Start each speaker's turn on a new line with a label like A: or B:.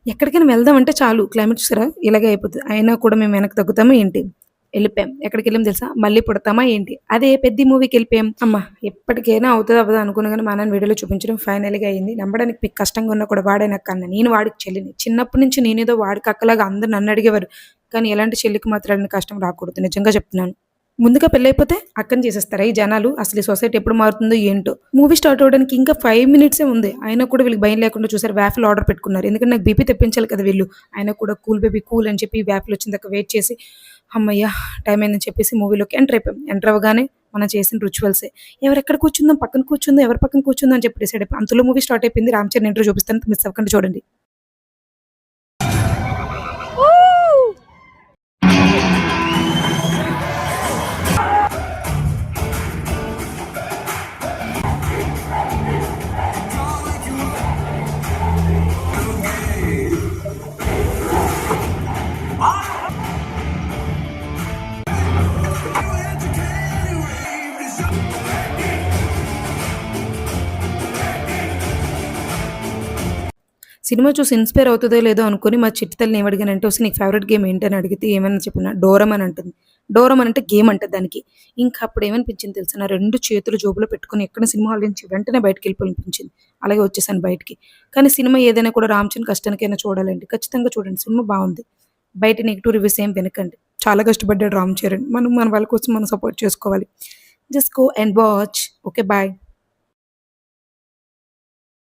A: ఎక్కడికైనా వెళ్దాం అంటే చాలు క్లైమేట్ చూసారా ఇలాగే అయిపోతది. అయినా కూడా మేము వెనక్కి తగ్గుతామా ఏంటి? ఎళ్ళిపోయాం. ఎక్కడికెళ్ళాం తెలుసా? మళ్ళీ పుడతామా ఏంటి? అదే 'పెద్ది' మూవీకెళ్ళిపోయాం. అమ్మ! ఎప్పటికైనా అవుతదో అవ్వదో అనుకున్నా గాని మా నాన్న వీడియోలో చూపించడం ఫైనల్‌గా అయింది. నమ్మడానికి మీకు కష్టంగా ఉన్నా కూడా వాడే నాకు అన్న. నేను వాడికి చెల్లిని. చిన్నప్పటి నుంచి నేనేదో వాడికి అక్కలాగా అందరూ నన్ను అడిగేవారు. కానీ ఎలాంటి చెల్లికి మాత్రం అలాంటి కష్టం రాకూడదు. నిజంగా చెప్తున్నాను. ముందుగా పెళ్లయిపోతే అక్కని చేసేస్తారా ఈ జనాలు? అసలు ఈ సొసైటీ ఎప్పుడు మారుతుందో ఏంటో? మూవీ స్టార్ట్ అవ్వడానికి ఇంకా 5 మినిట్సే ఉంది. అయినా కూడా వీళ్ళకి భయం లేకుండా చూసారు వేఫల్ ఆర్డర్ పెట్టుకున్నారు. ఎందుకంటే నాకు బీపీ తెప్పించాలి కదా వీళ్ళు. అయినా కూడా కూల్ బేబీ కూల్ అని చెప్పి వేఫల్ వచ్చేదాకా వెయిట్ చేసి హమ్మయ్య! టైం అయిందని చెప్పేసి మూవీలోకి ఎంటర్ అయిపోయాం. ఎంటర్ అవ్వగానే మనం చేసిన రిచువల్సే. ఎవరెక్కడ కూర్చుందాం, పక్కన కూర్చుందాం, ఎవరి పక్కన కూర్చుందాం అని చెప్పి డిసైడ్ అయిపోయాం. అంతలో మూవీ స్టార్ట్ అయిపోయింది. రామ్ చరణ్ ఇంట్రో చూపిస్తాను మిస్ అవ్వకుండా చూడండి. సినిమా చూసి ఇన్‌స్పైర్ అవుతదో లేదో అనుకోని మా చిట్టి తల్లిని ఏమడిగానంటే, "ఒసేయ్ నీకు ఫేవరెట్ గేమ్ ఏంటి?" అని అడిగితే ఏమని చెప్పిన డోరేమాన్ అంటుంది. డోరేమాన్ అంటే గేమ్ అంట దానికి. ఇంకా అప్పుడు ఏమనిపించింది తెలుసా? నా 2 చేతులు జేబులో పెట్టుకొని ఎక్కడ సినిమా హాల్ నుంచి వెంటనే బయటికెళ్ళిపోవాలనిపించింది. అలాగే వచ్చేసాను బయటికి. కానీ సినిమా ఏదైనా కూడా రామ్ చరణ్ కష్టానికైనా చూడాలండి. ఖచ్చితంగా చూడండి. సినిమా బావుంది. బయట నెగెటివ్ రివ్యూస్ ఏం వినకండి. చాలా కష్టపడ్డాడు రామ్ చరణ్. మనం మన వాళ్ళ కోసం మనం సపోర్ట్ చేసుకోవాలి. Just go and watch. Okay. Bye.